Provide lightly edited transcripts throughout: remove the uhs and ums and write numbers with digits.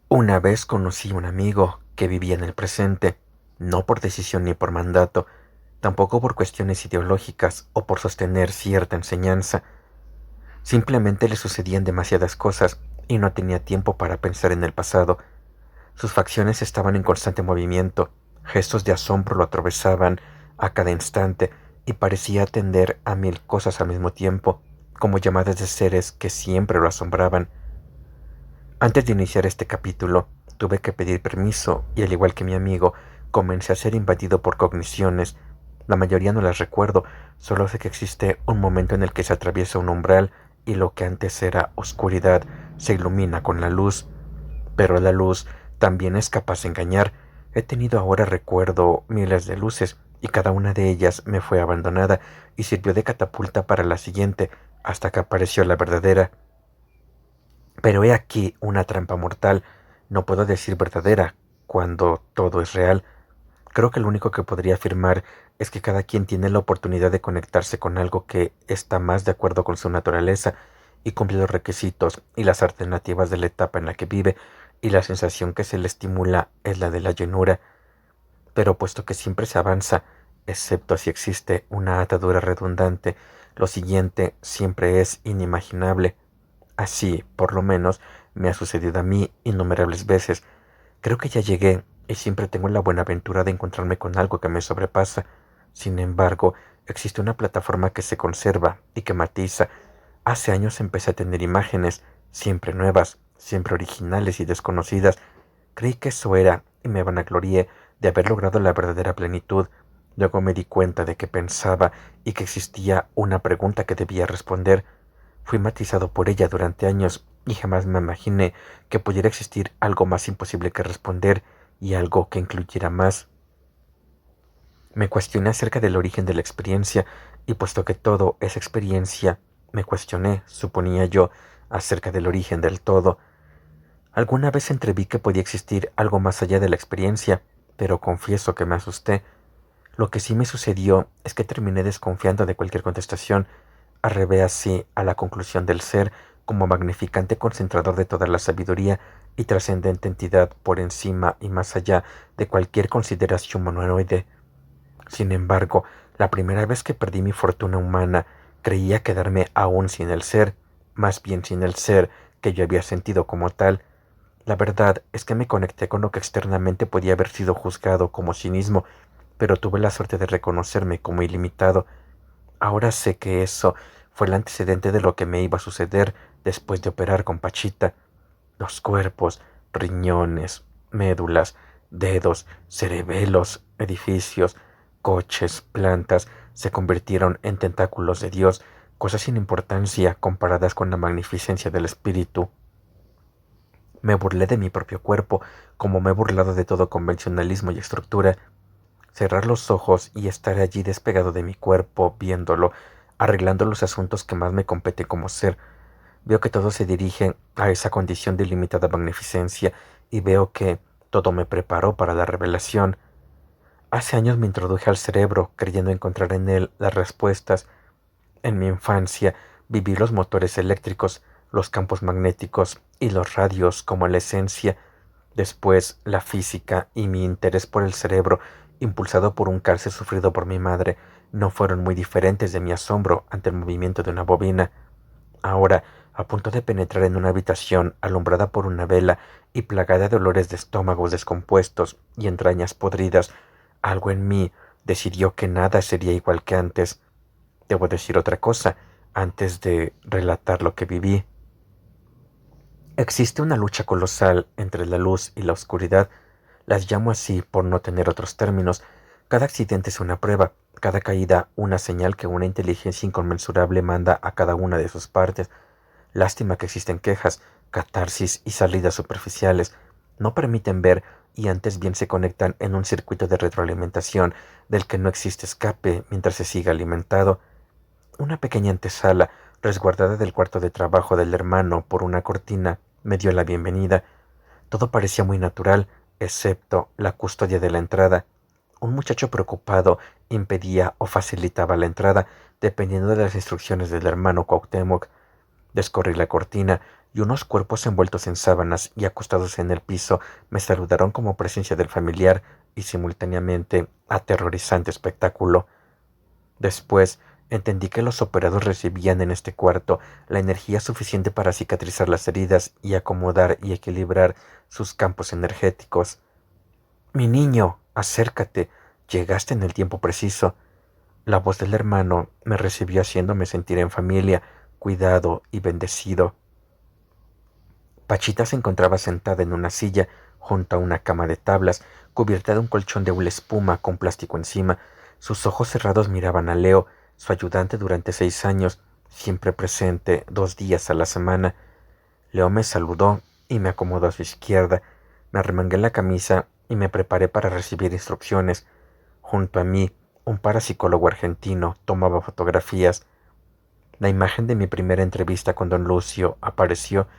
Una vez conocí a un amigo que vivía en el presente, no por decisión ni por mandato, tampoco por cuestiones ideológicas o por sostener cierta enseñanza. Simplemente le sucedían demasiadas cosas y no tenía tiempo para pensar en el pasado. Sus facciones estaban en constante movimiento, gestos de asombro lo atravesaban a cada instante y parecía atender a mil cosas al mismo tiempo, como llamadas de seres que siempre lo asombraban. Antes de iniciar este capítulo, tuve que pedir permiso y al igual que mi amigo, comencé a ser invadido por cogniciones. La mayoría no las recuerdo, solo sé que existe un momento en el que se atraviesa un umbral y lo que antes era oscuridad se ilumina con la luz. Pero la luz también es capaz de engañar. He tenido ahora recuerdo miles de luces y cada una de ellas me fue abandonada y sirvió de catapulta para la siguiente hasta que apareció la verdadera. Pero he aquí una trampa mortal. No puedo decir verdadera cuando todo es real. Creo que lo único que podría afirmar es que cada quien tiene la oportunidad de conectarse con algo que está más de acuerdo con su naturaleza y cumple los requisitos y las alternativas de la etapa en la que vive, y la sensación que se le estimula es la de la llenura. Pero puesto que siempre se avanza, excepto si existe una atadura redundante, lo siguiente siempre es inimaginable. Así, por lo menos, me ha sucedido a mí innumerables veces. Creo que ya llegué y siempre tengo la buena aventura de encontrarme con algo que me sobrepasa. Sin embargo, existe una plataforma que se conserva y que matiza. Hace años empecé a tener imágenes, siempre nuevas, siempre originales y desconocidas. Creí que eso era y me vanaglorié de haber logrado la verdadera plenitud. Luego me di cuenta de que pensaba y que existía una pregunta que debía responder. Fui matizado por ella durante años y jamás me imaginé que pudiera existir algo más imposible que responder y algo que incluyera más. Me cuestioné acerca del origen de la experiencia y puesto que todo es experiencia, me cuestioné, suponía yo, acerca del origen del todo. Alguna vez entreví que podía existir algo más allá de la experiencia, pero confieso que me asusté. Lo que sí me sucedió es que terminé desconfiando de cualquier contestación. Arrebé así a la conclusión del ser como magnificante concentrador de toda la sabiduría y trascendente entidad por encima y más allá de cualquier consideración humanoide. Sin embargo, la primera vez que perdí mi fortuna humana, creía quedarme aún sin el ser, más bien sin el ser que yo había sentido como tal. La verdad es que me conecté con lo que externamente podía haber sido juzgado como cinismo, pero tuve la suerte de reconocerme como ilimitado. Ahora sé que eso fue el antecedente de lo que me iba a suceder después de operar con Pachita. Los cuerpos, riñones, médulas, dedos, cerebelos, edificios, coches, plantas, se convirtieron en tentáculos de Dios, cosas sin importancia comparadas con la magnificencia del espíritu. Me burlé de mi propio cuerpo, como me he burlado de todo convencionalismo y estructura. Cerrar los ojos y estar allí despegado de mi cuerpo, viéndolo, arreglando los asuntos que más me compete como ser. Veo que todo se dirige a esa condición de ilimitada magnificencia y veo que todo me preparó para la revelación. Hace años me introduje al cerebro creyendo encontrar en él las respuestas. En mi infancia viví los motores eléctricos, los campos magnéticos y los radios como la esencia. Después la física y mi interés por el cerebro, impulsado por un cáncer sufrido por mi madre, no fueron muy diferentes de mi asombro ante el movimiento de una bobina. Ahora, a punto de penetrar en una habitación alumbrada por una vela y plagada de olores de estómagos descompuestos y entrañas podridas, algo en mí decidió que nada sería igual que antes. Debo decir otra cosa antes de relatar lo que viví. Existe una lucha colosal entre la luz y la oscuridad. Las llamo así por no tener otros términos. Cada accidente es una prueba, cada caída una señal que una inteligencia inconmensurable manda a cada una de sus partes. Lástima que existen quejas, catarsis y salidas superficiales. No permiten ver y antes bien se conectan en un circuito de retroalimentación del que no existe escape mientras se siga alimentado. Una pequeña antesala, resguardada del cuarto de trabajo del hermano por una cortina, me dio la bienvenida. Todo parecía muy natural, excepto la custodia de la entrada. Un muchacho preocupado impedía o facilitaba la entrada, dependiendo de las instrucciones del hermano Cuauhtémoc. Descorrí la cortina y unos cuerpos envueltos en sábanas y acostados en el piso me saludaron como presencia del familiar y simultáneamente aterrorizante espectáculo. Después entendí que los operados recibían en este cuarto la energía suficiente para cicatrizar las heridas y acomodar y equilibrar sus campos energéticos. Mi niño, acércate, llegaste en el tiempo preciso. La voz del hermano me recibió haciéndome sentir en familia, cuidado y bendecido. Pachita se encontraba sentada en una silla junto a una cama de tablas, cubierta de un colchón de hule espuma con plástico encima. Sus ojos cerrados miraban a Leo, su ayudante durante 6 años, siempre presente 2 días a la semana. Leo me saludó y me acomodó a su izquierda. Me arremangué la camisa y me preparé para recibir instrucciones. Junto a mí, un parapsicólogo argentino tomaba fotografías. La imagen de mi primera entrevista con don Lucio apareció.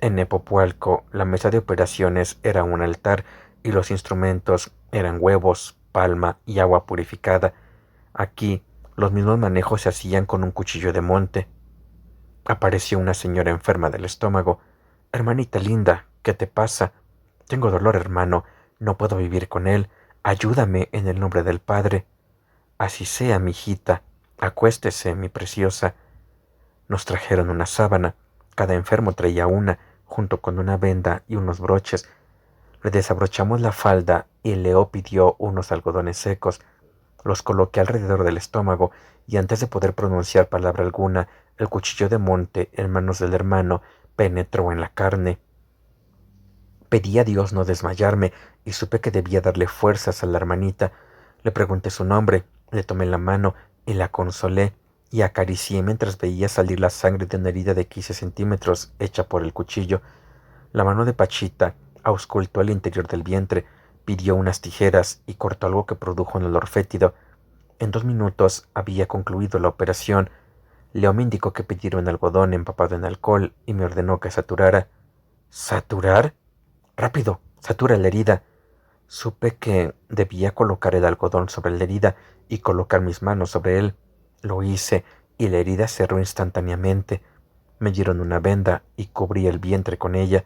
En Nepopualco, la mesa de operaciones era un altar y los instrumentos eran huevos, palma y agua purificada. Aquí, los mismos manejos se hacían con un cuchillo de monte. Apareció una señora enferma del estómago. Hermanita linda, ¿qué te pasa? Tengo dolor, hermano. No puedo vivir con él. Ayúdame en el nombre del Padre. Así sea, mi hijita. Acuéstese, mi preciosa. Nos trajeron una sábana. Cada enfermo traía una, junto con una venda y unos broches. Le desabrochamos la falda y Leo pidió unos algodones secos. Los coloqué alrededor del estómago y antes de poder pronunciar palabra alguna, el cuchillo de monte en manos del hermano penetró en la carne. Pedí a Dios no desmayarme y supe que debía darle fuerzas a la hermanita. Le pregunté su nombre, le tomé la mano y la consolé y acaricié mientras veía salir la sangre de una herida de 15 centímetros hecha por el cuchillo. La mano de Pachita auscultó el interior del vientre, pidió unas tijeras y cortó algo que produjo un olor fétido. En 2 minutos había concluido la operación. Leo me indicó que pidiera un algodón empapado en alcohol y me ordenó que saturara. ¿Saturar? Rápido, satura la herida. Supe que debía colocar el algodón sobre la herida y colocar mis manos sobre él. Lo hice y la herida cerró instantáneamente. Me dieron una venda y cubrí el vientre con ella.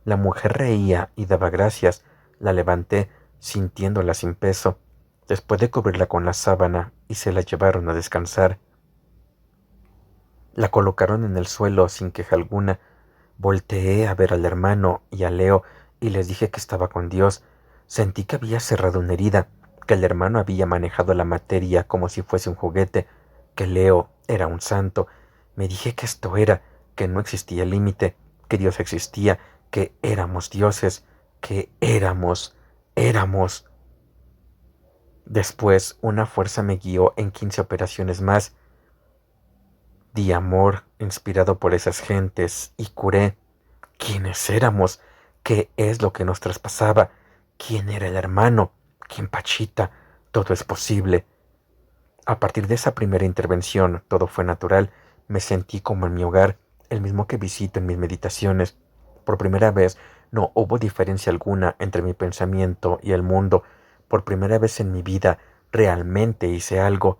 La mujer reía y daba gracias. La levanté, sintiéndola sin peso, después de cubrirla con la sábana, y se la llevaron a descansar. La colocaron en el suelo sin queja alguna. Volteé a ver al hermano y a Leo y les dije que estaba con Dios. Sentí que había cerrado una herida, que el hermano había manejado la materia como si fuese un juguete, que Leo era un santo. Me dije que esto era, que no existía límite, que Dios existía, que éramos dioses, que éramos. Después una fuerza me guió en 15 operaciones más. Di amor inspirado por esas gentes y curé. ¿Quiénes éramos? ¿Qué es lo que nos traspasaba? ¿Quién era el hermano? ¿Quién Pachita? Todo es posible. A partir de esa primera intervención, todo fue natural. Me sentí como en mi hogar, el mismo que visito en mis meditaciones. Por primera vez no hubo diferencia alguna entre mi pensamiento y el mundo. Por primera vez en mi vida realmente hice algo.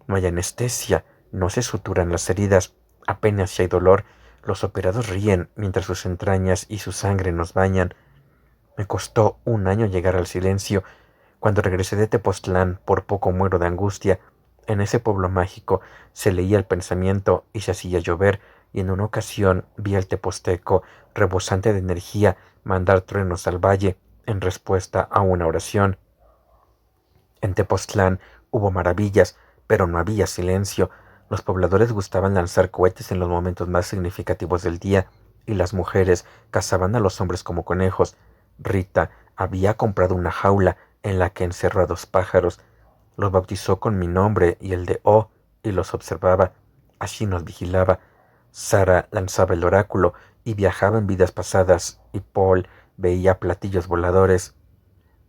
No hay anestesia, no se suturan las heridas, apenas si hay dolor. Los operados ríen mientras sus entrañas y su sangre nos bañan. Me costó 1 año llegar al silencio. Cuando regresé de Tepoztlán, por poco muero de angustia. En ese pueblo mágico se leía el pensamiento y se hacía llover, y en una ocasión vi al teposteco, rebosante de energía, mandar truenos al valle en respuesta a una oración. En Tepoztlán hubo maravillas, pero no había silencio. Los pobladores gustaban lanzar cohetes en los momentos más significativos del día, y las mujeres cazaban a los hombres como conejos. Rita había comprado una jaula en la que encerró a 2 pájaros. Los bautizó con mi nombre y el de O, y los observaba. Así nos vigilaba. Sara lanzaba el oráculo y viajaba en vidas pasadas, y Paul veía platillos voladores.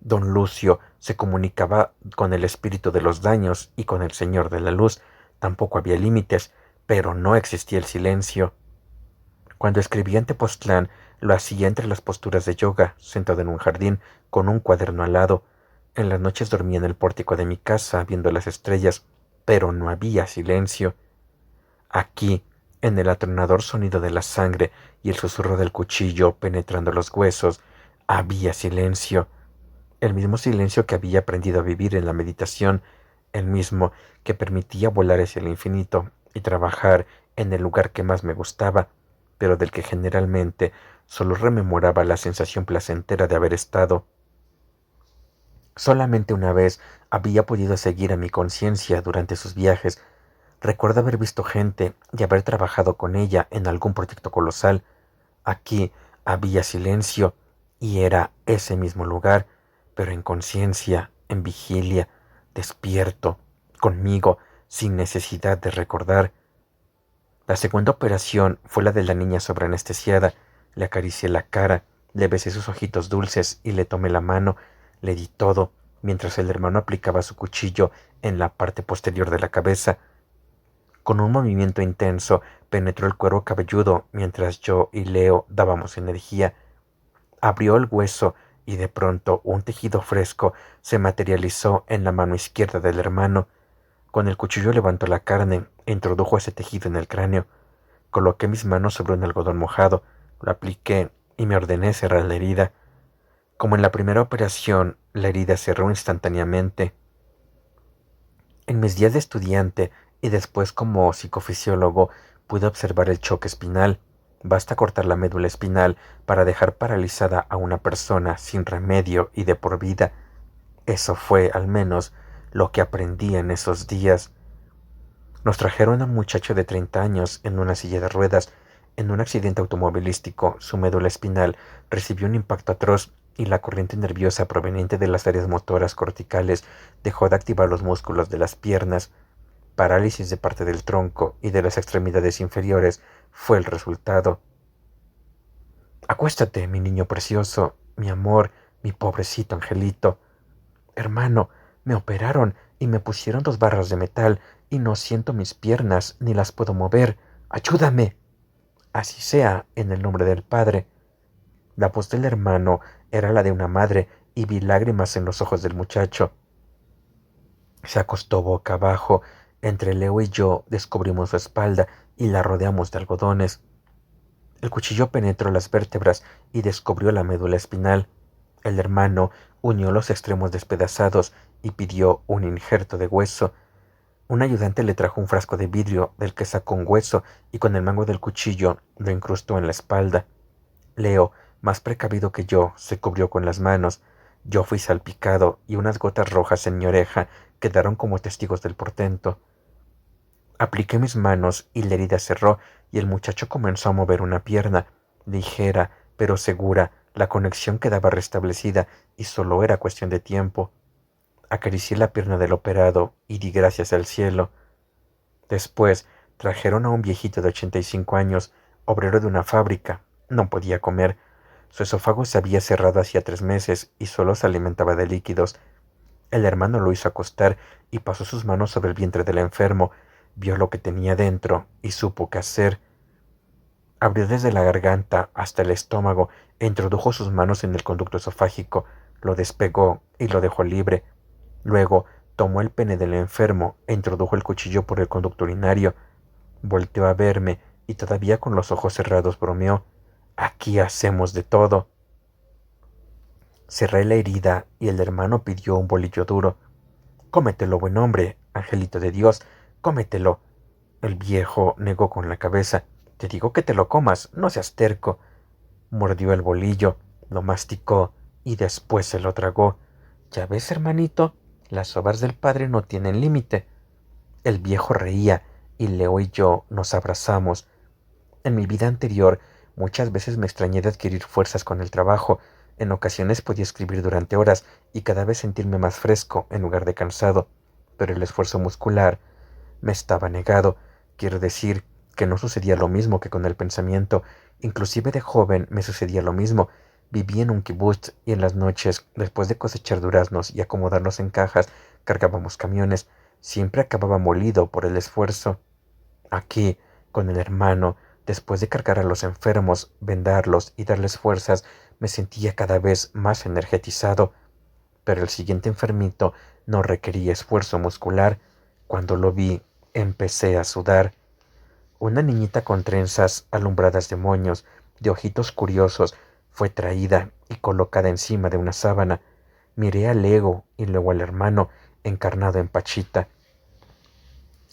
Don Lucio se comunicaba con el espíritu de los daños y con el señor de la luz. Tampoco había límites, pero no existía el silencio. Cuando escribía en Tepoztlán, lo hacía entre las posturas de yoga, sentado en un jardín, con un cuaderno al lado. En las noches dormía en el pórtico de mi casa, viendo las estrellas, pero no había silencio. Aquí, En el atronador sonido de la sangre y el susurro del cuchillo penetrando los huesos, había silencio, el mismo silencio que había aprendido a vivir en la meditación, el mismo que permitía volar hacia el infinito y trabajar en el lugar que más me gustaba, pero del que generalmente solo rememoraba la sensación placentera de haber estado. Solamente una vez había podido seguir a mi conciencia durante sus viajes. Recuerdo haber visto gente y haber trabajado con ella en algún proyecto colosal. Aquí había silencio y era ese mismo lugar, pero en conciencia, en vigilia, despierto, conmigo, sin necesidad de recordar. La segunda operación fue la de la niña sobreanestesiada. Le acaricié la cara, le besé sus ojitos dulces y le tomé la mano, le di todo, mientras el hermano aplicaba su cuchillo en la parte posterior de la cabeza. Con un movimiento intenso penetró el cuero cabelludo mientras yo y Leo dábamos energía. Abrió el hueso y de pronto un tejido fresco se materializó en la mano izquierda del hermano. Con el cuchillo levantó la carne e introdujo ese tejido en el cráneo. Coloqué mis manos sobre un algodón mojado, lo apliqué y me ordené cerrar la herida. Como en la primera operación, la herida cerró instantáneamente. En mis días de estudiante y después como psicofisiólogo pude observar el choque espinal. Basta cortar la médula espinal para dejar paralizada a una persona sin remedio y de por vida. Eso fue, al menos, lo que aprendí en esos días. Nos trajeron a un muchacho de 30 años en una silla de ruedas. En un accidente automovilístico, su médula espinal recibió un impacto atroz y la corriente nerviosa proveniente de las áreas motoras corticales dejó de activar los músculos de las piernas. Parálisis de parte del tronco y de las extremidades inferiores fue el resultado. Acuéstate, mi niño precioso, mi amor, mi pobrecito angelito. Hermano, me operaron y me pusieron 2 barras de metal y no siento mis piernas ni las puedo mover. ¡Ayúdame! Así sea, en el nombre del Padre. La voz del hermano era la de una madre y vi lágrimas en los ojos del muchacho. Se acostó boca abajo. Entre Leo y yo descubrimos su espalda y la rodeamos de algodones. El cuchillo penetró las vértebras y descubrió la médula espinal. El hermano unió los extremos despedazados y pidió un injerto de hueso. Un ayudante le trajo un frasco de vidrio del que sacó un hueso y con el mango del cuchillo lo incrustó en la espalda. Leo, más precavido que yo, se cubrió con las manos. Yo fui salpicado y unas gotas rojas en mi oreja quedaron como testigos del portento. Apliqué mis manos y la herida cerró y el muchacho comenzó a mover una pierna, ligera pero segura. La conexión quedaba restablecida y solo era cuestión de tiempo. Acaricié la pierna del operado y di gracias al cielo. Después trajeron a un viejito de 85 años, obrero de una fábrica. No podía comer. Su esófago se había cerrado hacía 3 meses y solo se alimentaba de líquidos. El hermano lo hizo acostar y pasó sus manos sobre el vientre del enfermo. Vio lo que tenía dentro y supo qué hacer. Abrió desde la garganta hasta el estómago e introdujo sus manos en el conducto esofágico, lo despegó y lo dejó libre. Luego tomó el pene del enfermo e introdujo el cuchillo por el conducto urinario. Volteó a verme y todavía con los ojos cerrados bromeó. Aquí hacemos de todo. Cerré la herida y el hermano pidió un bolillo duro. Cómetelo, buen hombre, angelito de Dios, cómetelo. El viejo negó con la cabeza. Te digo que te lo comas, no seas terco. Mordió el bolillo, lo masticó y después se lo tragó. Ya ves, hermanito, las obras del Padre no tienen límite. El viejo reía y Leo y yo nos abrazamos. En mi vida anterior, muchas veces me extrañé de adquirir fuerzas con el trabajo. En ocasiones podía escribir durante horas y cada vez sentirme más fresco en lugar de cansado, pero el esfuerzo muscular me estaba negado. Quiero decir que no sucedía lo mismo que con el pensamiento. Inclusive de joven me sucedía lo mismo. Viví en un kibutz y en las noches, después de cosechar duraznos y acomodarlos en cajas, cargábamos camiones. Siempre acababa molido por el esfuerzo. Aquí, con el hermano, después de cargar a los enfermos, vendarlos y darles fuerzas, me sentía cada vez más energetizado. Pero el siguiente enfermito no requería esfuerzo muscular. Cuando lo vi, empecé a sudar. Una niñita con trenzas alumbradas de moños, de ojitos curiosos, fue traída y colocada encima de una sábana. Miré al Lego y luego al hermano, encarnado en Pachita.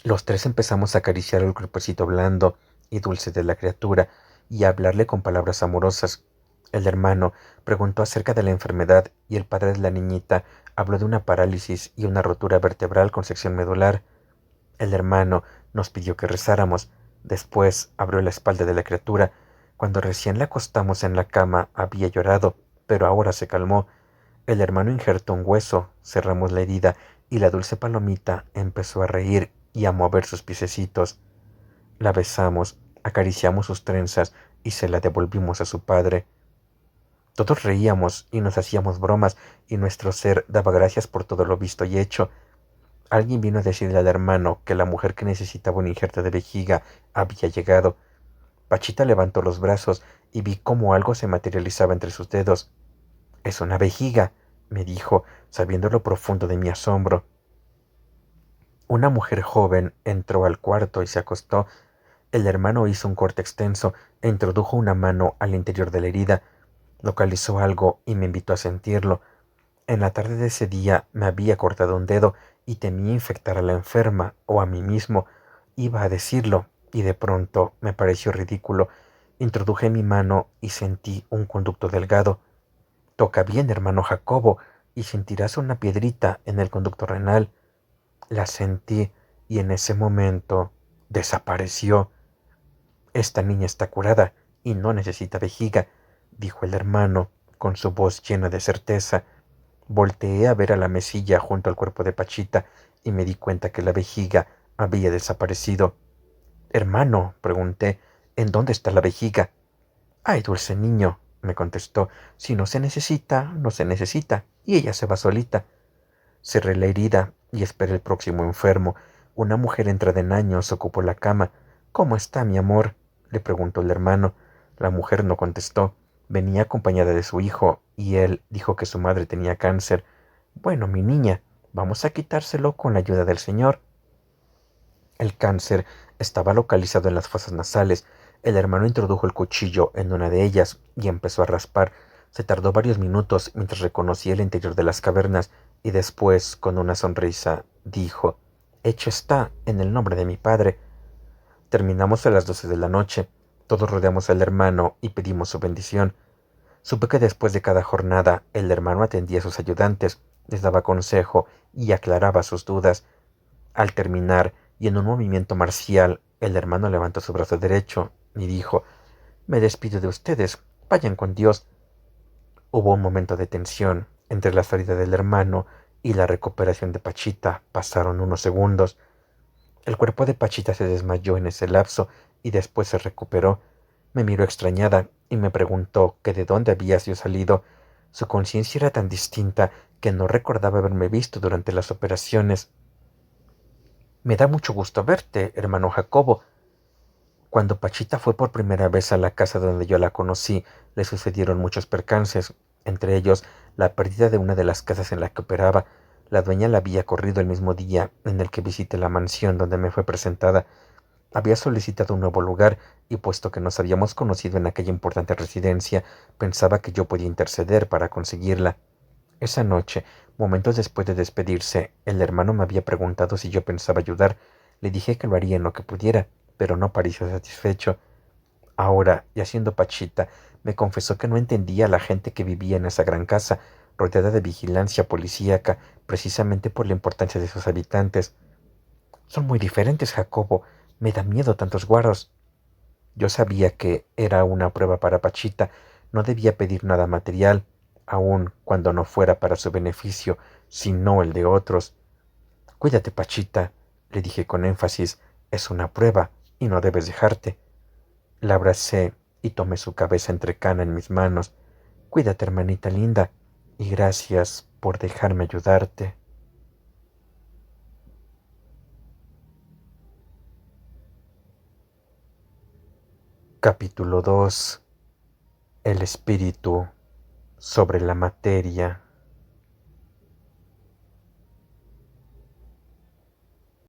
Los tres empezamos a acariciar el cuerpecito blando y dulce de la criatura y a hablarle con palabras amorosas. El hermano preguntó acerca de la enfermedad y el padre de la niñita habló de una parálisis y una rotura vertebral con sección medular. El hermano nos pidió que rezáramos. Después abrió la espalda de la criatura. Cuando recién la acostamos en la cama había llorado, pero ahora se calmó. El hermano injertó un hueso, cerramos la herida y la dulce palomita empezó a reír y a mover sus piececitos. La besamos, acariciamos sus trenzas y se la devolvimos a su padre. Todos reíamos y nos hacíamos bromas y nuestro ser daba gracias por todo lo visto y hecho. Alguien vino a decirle al hermano que la mujer que necesitaba un injerto de vejiga había llegado. Pachita levantó los brazos y vi cómo algo se materializaba entre sus dedos. «Es una vejiga», me dijo, sabiendo lo profundo de mi asombro. Una mujer joven entró al cuarto y se acostó. El hermano hizo un corte extenso e introdujo una mano al interior de la herida. Localizó algo y me invitó a sentirlo. En la tarde de ese día me había cortado un dedo y temía infectar a la enferma o a mí mismo. Iba a decirlo, y de pronto me pareció ridículo. Introduje mi mano y sentí un conducto delgado. «Toca bien, hermano Jacobo, y sentirás una piedrita en el conducto renal». La sentí y en ese momento desapareció. «Esta niña está curada y no necesita vejiga», dijo el hermano con su voz llena de certeza. Volteé a ver a la mesilla junto al cuerpo de Pachita y me di cuenta que la vejiga había desaparecido. «Hermano», pregunté, «¿en dónde está la vejiga?» «Ay, dulce niño», me contestó, «si no se necesita, no se necesita, y ella se va solita». Cerré la herida y esperé el próximo enfermo. Una mujer entrada en años ocupó la cama. «¿Cómo está, mi amor?», le preguntó el hermano. La mujer no contestó. Venía acompañada de su hijo, y él dijo que su madre tenía cáncer. «Bueno, mi niña, vamos a quitárselo con la ayuda del Señor». El cáncer estaba localizado en las fosas nasales. El hermano introdujo el cuchillo en una de ellas y empezó a raspar. Se tardó varios minutos mientras reconocía el interior de las cavernas y después, con una sonrisa, dijo: «Hecho está, en el nombre de mi padre». Terminamos a las 12 de la noche. Todos rodeamos al hermano y pedimos su bendición. Supe que después de cada jornada el hermano atendía a sus ayudantes, les daba consejo y aclaraba sus dudas. Al terminar, y en un movimiento marcial, el hermano levantó su brazo derecho y dijo: «Me despido de ustedes, vayan con Dios». Hubo un momento de tensión. Entre la salida del hermano y la recuperación de Pachita pasaron unos segundos. El cuerpo de Pachita se desmayó en ese lapso y después se recuperó. Me miró extrañada y me preguntó que de dónde había yo salido. Su conciencia era tan distinta que no recordaba haberme visto durante las operaciones. «Me da mucho gusto verte, hermano Jacobo». Cuando Pachita fue por primera vez a la casa donde yo la conocí, le sucedieron muchos percances, entre ellos la pérdida de una de las casas en la que operaba. La dueña la había corrido el mismo día en el que visité la mansión donde me fue presentada. Había solicitado un nuevo lugar y puesto que nos habíamos conocido en aquella importante residencia, pensaba que yo podía interceder para conseguirla. Esa noche, momentos después de despedirse, el hermano me había preguntado si yo pensaba ayudar. Le dije que lo haría en lo que pudiera, pero no pareció satisfecho. Ahora, ya siendo Pachita, me confesó que no entendía a la gente que vivía en esa gran casa, rodeada de vigilancia policíaca, precisamente por la importancia de sus habitantes. «Son muy diferentes, Jacobo. Me da miedo tantos guarros». Yo sabía que era una prueba para Pachita. No debía pedir nada material, aun cuando no fuera para su beneficio, sino el de otros. «Cuídate, Pachita», le dije con énfasis. «Es una prueba y no debes dejarte». La abracé y tomé su cabeza entrecana en mis manos. «Cuídate, hermanita linda, y gracias por dejarme ayudarte». Capítulo 2. El espíritu sobre la materia.